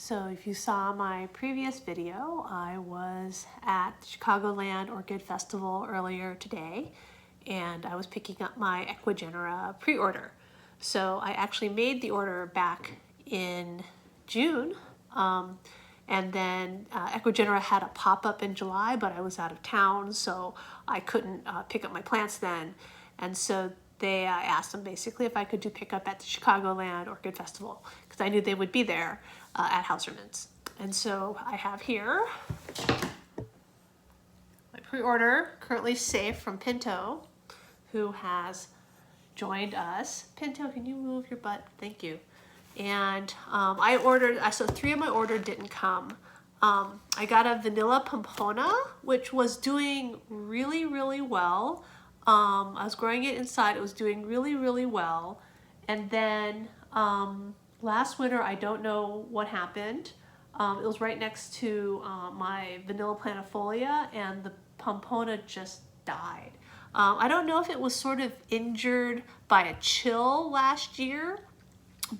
So if you saw my previous video, I was at the Chicagoland Orchid Festival earlier today, and I was picking up my Ecuagenera pre-order. So I actually made the order back in June, and then Ecuagenera had a pop-up in July, but I was out of town, so I couldn't pick up my plants then. And so I asked them basically if I could do pickup at the Chicagoland Orchid Festival, because I knew they would be there at Hauserman's. And so I have here my pre-order, currently safe, from Pinto, who has joined us. Pinto, can you move your butt? Thank you. And I ordered, so 3 of my order didn't come. I got a vanilla pompona, which was doing really, really well. I was growing it inside. It was doing really, really well. And then last winter, I don't know what happened. It was right next to my vanilla planifolia, and the pompona just died. I don't know if it was sort of injured by a chill last year,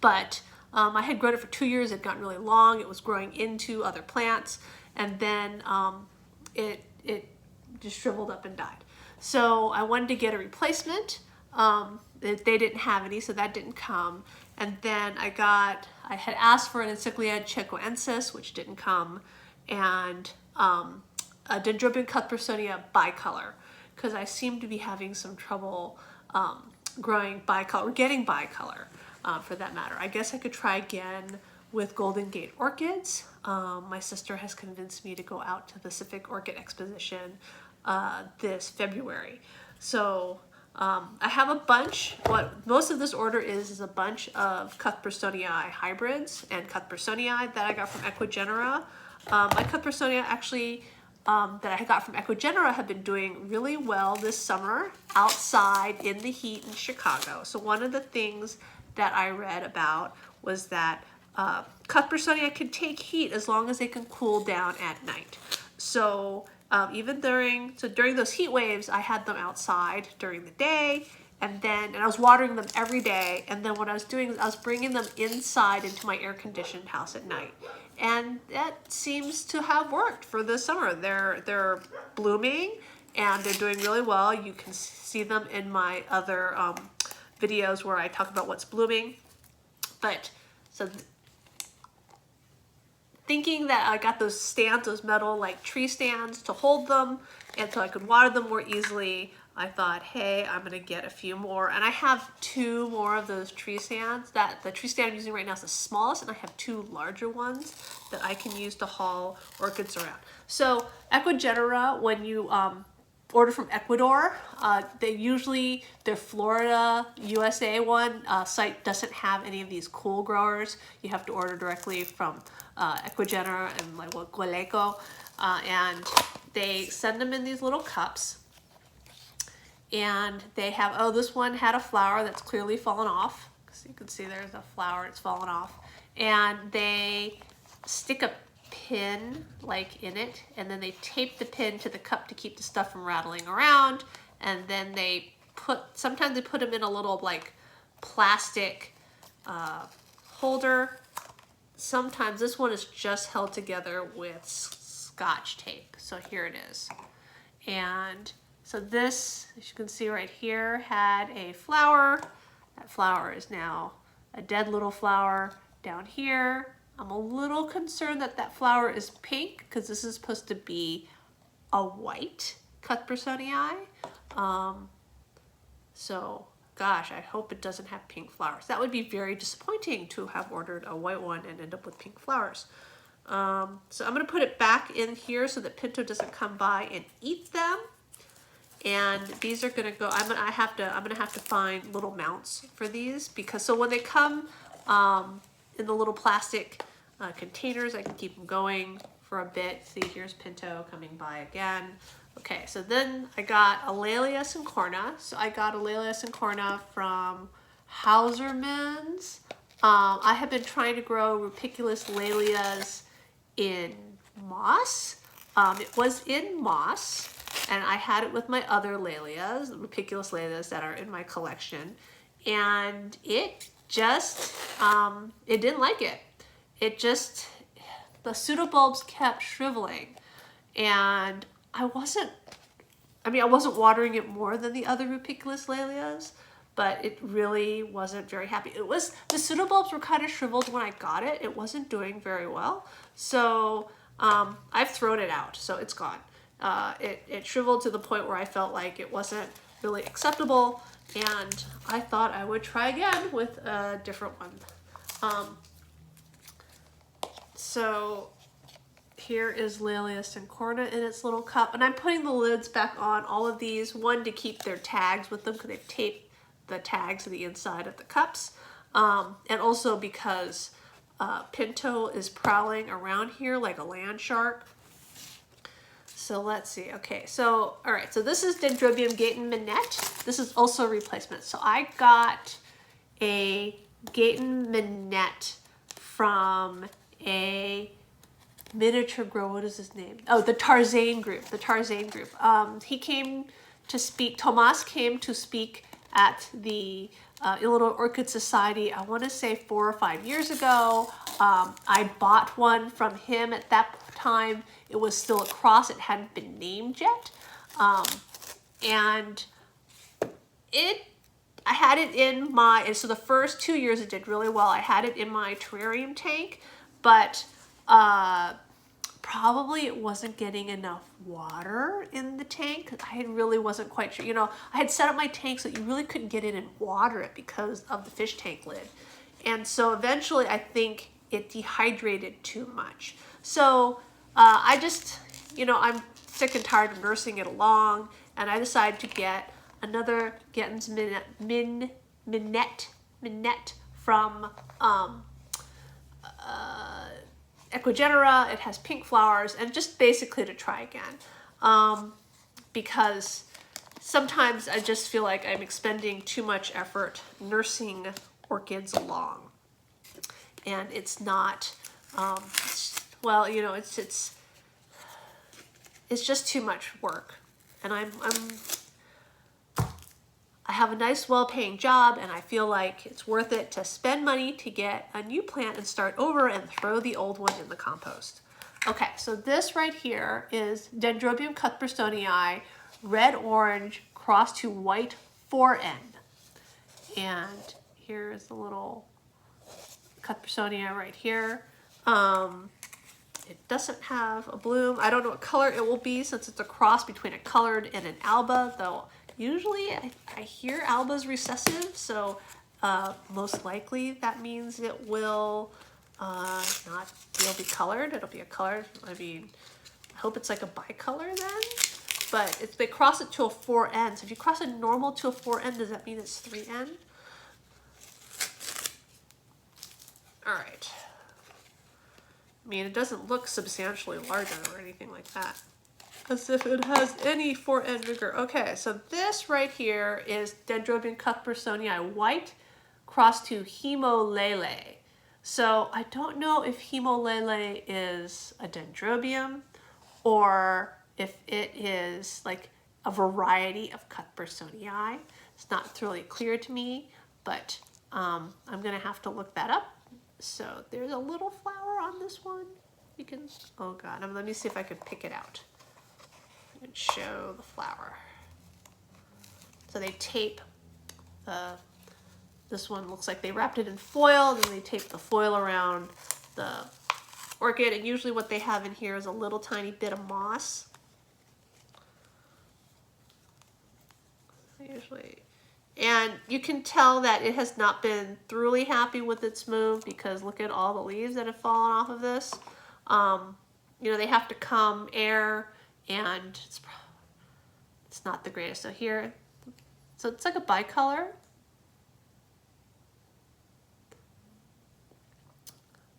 but I had grown it for 2 years. It had gotten really long. It was growing into other plants, and then it just shriveled up and died. So I wanted to get a replacement. They didn't have any, so that didn't come. And then I had asked for an Encycliad chicoensis, which didn't come, and a Dendrobium cuthbertsonia bicolor, because I seem to be having some trouble growing bicolor, or getting bicolor for that matter. I guess I could try again with Golden Gate orchids. My sister has convinced me to go out to the Pacific Orchid Exposition this February. So I have a bunch. What most of this order is a bunch of Cuthbertsonii hybrids and Cuthbertsonii that I got from Ecuagenera. My Cuthbertsonia actually that I got from Ecuagenera have been doing really well this summer outside in the heat in Chicago. So one of the things that I read about was that Cuthbertsonia can take heat as long as they can cool down at night. So even during those heat waves, I had them outside during the day, and I was watering them every day. And then what I was doing is I was bringing them inside into my air-conditioned house at night, and that seems to have worked for this summer. They're blooming and they're doing really well. You can see them in my other videos where I talk about what's blooming. But so thinking that I got those stands, those metal like tree stands to hold them, and so I could water them more easily, I thought, hey, I'm gonna get a few more. And I have 2 more of those tree stands. The tree stand I'm using right now is the smallest, and I have 2 larger ones that I can use to haul orchids around. So Ecuagenera, when you order from Ecuador, their Florida, USA site doesn't have any of these cool growers. You have to order directly from Ecuagenera and like Gualeco, and they send them in these little cups. And they have, this one had a flower that's clearly fallen off. So you can see there's a flower, it's fallen off. And they stick a pin like in it, and then they tape the pin to the cup to keep the stuff from rattling around. And then sometimes they put them in a little like plastic holder. Sometimes this one is just held together with Scotch tape. So here it is. And so this, as you can see right here, had a flower. That flower is now a dead little flower down here. I'm a little concerned that that flower is pink, because this is supposed to be a white Cuthbertsonii. So gosh, I hope it doesn't have pink flowers. That would be very disappointing to have ordered a white one and end up with pink flowers. So I'm gonna put it back in here so that Pinto doesn't come by and eat them. And these are gonna go, I'm gonna have to find little mounts for these, because so when they come in the little plastic containers, I can keep them going for a bit. See, here's Pinto coming by again. Okay, so then I got Alelia cincorna. So I got Alelia cincorna from Hauserman's. I have been trying to grow rupiculus lallias in moss. It was in moss, and I had it with my other lallias, rupiculus lallias that are in my collection, and it just, it didn't like it. It just the pseudobulbs kept shriveling, and I wasn't watering it more than the other Rupiculus Lelias, but it really wasn't very happy. The pseudobulbs were kind of shriveled when I got it. It wasn't doing very well. So I've thrown it out, so it's gone. It shriveled to the point where I felt like it wasn't really acceptable, and I thought I would try again with a different one. So here is Laelia syncorna in its little cup, and I'm putting the lids back on all of these, one to keep their tags with them because they've taped the tags to the inside of the cups, and also because Pinto is prowling around here like a land shark. So let's see. Okay, so all right, so this is Dendrobium Gayton Minette. This is also a replacement. So I got a Gayton Minette from a miniature grower. What is his name? Oh, the Tarzan group. The Tarzan group. He came to speak. Tomas came to speak at the Illinois Orchid Society, I want to say 4 or 5 years ago. I bought one from him at that time. It was still a cross. It hadn't been named yet. And I had it in my, and so the first 2 years it did really well. I had it in my terrarium tank, but probably it wasn't getting enough water in the tank. I really wasn't quite sure. You know, I had set up my tank so you really couldn't get in and water it because of the fish tank lid. And so eventually I think it dehydrated too much. So I just, you know, I'm sick and tired of nursing it along, and I decided to get another Gayton's Minette from Ecuagenera. It has pink flowers, and just basically to try again, because sometimes I just feel like I'm expending too much effort nursing orchids along, and it's not, well, you know, it's just too much work, and I have a nice, well-paying job, and I feel like it's worth it to spend money to get a new plant and start over and throw the old one in the compost. Okay, so this right here is Dendrobium cuthbertsonii, red-orange crossed to white 4N. And here's the little cuthbertsonii right here. It doesn't have a bloom. I don't know what color it will be since it's a cross between a colored and an alba, though usually I hear alba's recessive, so most likely that means it will it'll be colored. It'll be a color. I mean, I hope it's like a bicolor then. But they cross it to a 4N. So if you cross a normal to a 4N, does that mean it's 3N? All right. I mean, it doesn't look substantially larger or anything like that, as if it has any 4N vigor. Okay, so this right here is Dendrobium cuthbertsonii white crossed to Hemolele. So I don't know if Hemolele is a dendrobium or if it is like a variety of cuthbertsonii. It's not really clear to me, but I'm gonna have to look that up. So there's a little flower on this one. You can, oh God, let me see if I can pick it out and show the flower. So they tape this one looks like they wrapped it in foil, then they tape the foil around the orchid, and usually what they have in here is a little tiny bit of moss. Usually, and you can tell that it has not been thoroughly happy with its move because look at all the leaves that have fallen off of this. You know, they have to come air, and it's not the greatest. So here, so it's like a bicolor.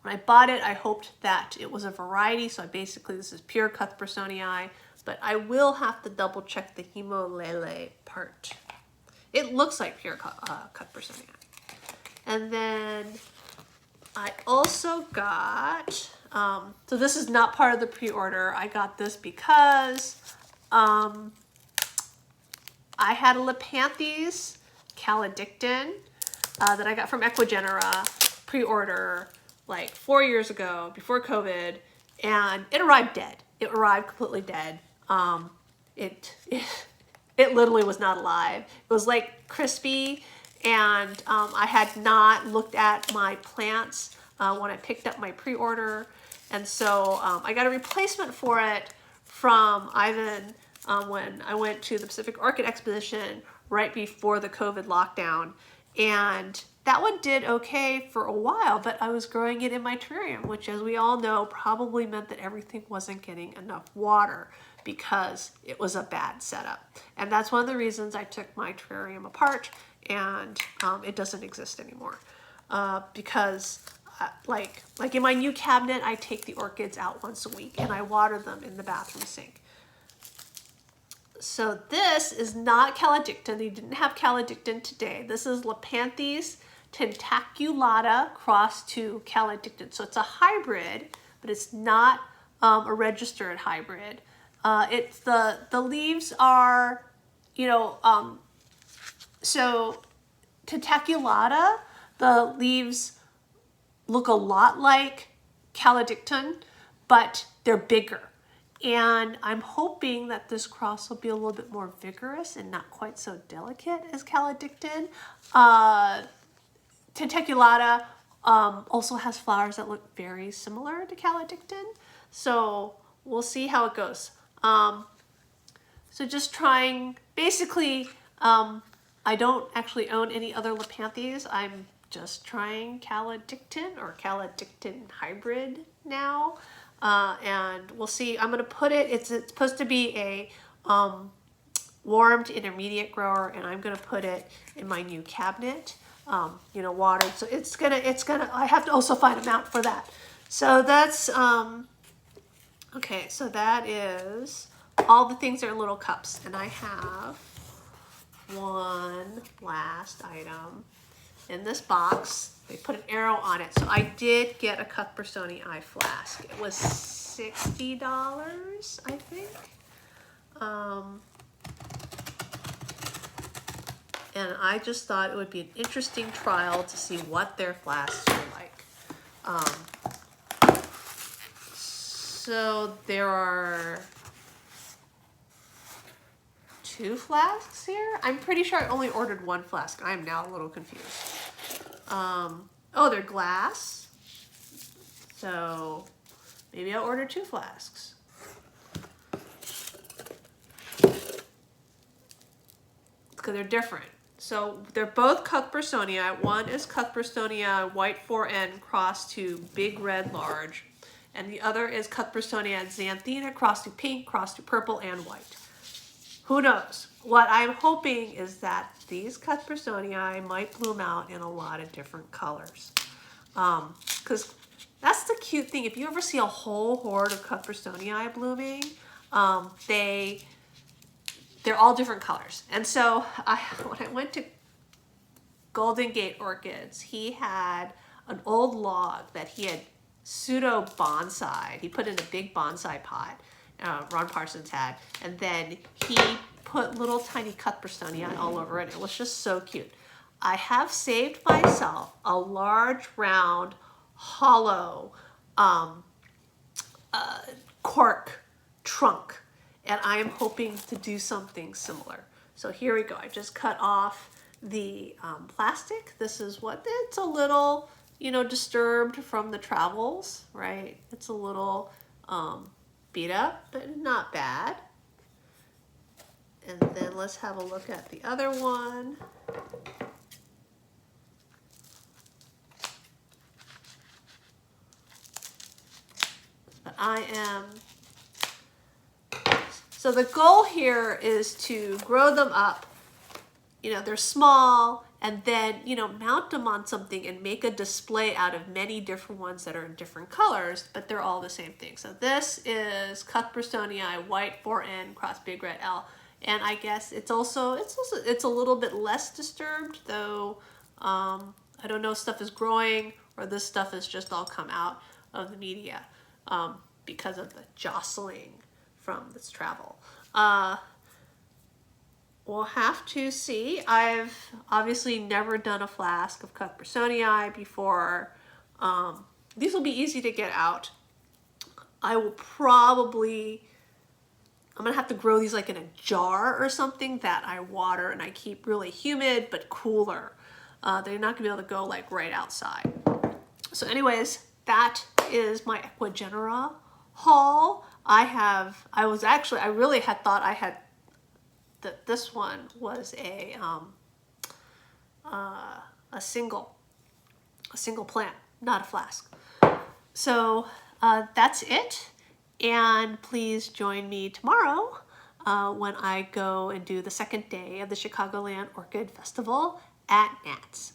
When I bought it, I hoped that it was a variety, so this is pure cuthbertsonii, but I will have to double check the Hemolele part. It looks like pure cuthbertsonii. And then I also got, so this is not part of the pre-order. I got this because I had a Lepanthes caledictin that I got from Ecuagenera pre-order like 4 years ago before COVID, and it arrived dead. It arrived completely dead. It literally was not alive. It was like crispy, and I had not looked at my plants when I picked up my pre-order, and so I got a replacement for it from Ivan when I went to the Pacific Orchid Exposition right before the COVID lockdown, and that one did okay for a while, but I was growing it in my terrarium, which, as we all know, probably meant that everything wasn't getting enough water because it was a bad setup. And that's one of the reasons I took my terrarium apart, and it doesn't exist anymore. Because like in my new cabinet, I take the orchids out once a week and I water them in the bathroom sink. So this is not Caledictin. They didn't have Caledictin today. This is Lepanthes tentaculata crossed to Caledictin. So it's a hybrid, but it's not a registered hybrid. It's the leaves are, so tentaculata, the leaves look a lot like Caledictin, but they're bigger. And I'm hoping that this cross will be a little bit more vigorous and not quite so delicate as Caledictin. Tentaculata also has flowers that look very similar to Caledictin. So we'll see how it goes. So just trying, basically, I don't actually own any other Lepanthes. I'm just trying Caledictin or Caledictin hybrid now. And we'll see. I'm going to put it, it's supposed to be a warmed intermediate grower, and I'm going to put it in my new cabinet, watered. So it's gonna, I have to also find a mount for that. So that's, okay, so that is all the things that are little cups. And I have one last item in this box. They put an arrow on it. So I did get a Cuthbertsoni eye flask. It was $60, I think. And I just thought it would be an interesting trial to see what their flasks were like. So there are 2 flasks here. I'm pretty sure I only ordered 1 flask. I am now a little confused. Oh, they're glass. So maybe I'll order 2 flasks. Because they're different. So they're both Cuthbertsoni. One is Cuthbertsoni white 4N crossed to big red large. And the other is Cuthbertsoni xanthina crossed to pink, crossed to purple and white. Who knows? What I'm hoping is that these Cuthbertsoni might bloom out in a lot of different colors. Because that's the cute thing. If you ever see a whole horde of Cuthbertsoni blooming, they're all different colors. And so when I went to Golden Gate Orchids, he had an old log that he had pseudo bonsai. He put in a big bonsai pot. Ron Parsons had, and then he put little tiny Cuthbertsoni all over it. It was just so cute. I have saved myself a large, round, hollow cork trunk, and I am hoping to do something similar. So here we go. I just cut off the plastic. This is what, it's a little, disturbed from the travels, right? It's a little beat up, but not bad. And then let's have a look at the other one. So the goal here is to grow them up. They're small, and then, mount them on something and make a display out of many different ones that are in different colors, but they're all the same thing. So this is Cuthbertsoni white 4N cross big red L. And I guess it's a little bit less disturbed, though. I don't know if stuff is growing or this stuff has just all come out of the media because of the jostling from this travel. We'll have to see. I've obviously never done a flask of Cuthbertsoni before. These will be easy to get out. I will probably, I'm gonna have to grow these like in a jar or something that I water and I keep really humid but cooler. They're not gonna be able to go like right outside. So anyways, that is my Ecuagenera haul. I really had thought I had, that this one was a single plant, not a flask. So that's it. And please join me tomorrow when I go and do the second day of the Chicagoland Orchid Festival at Nats.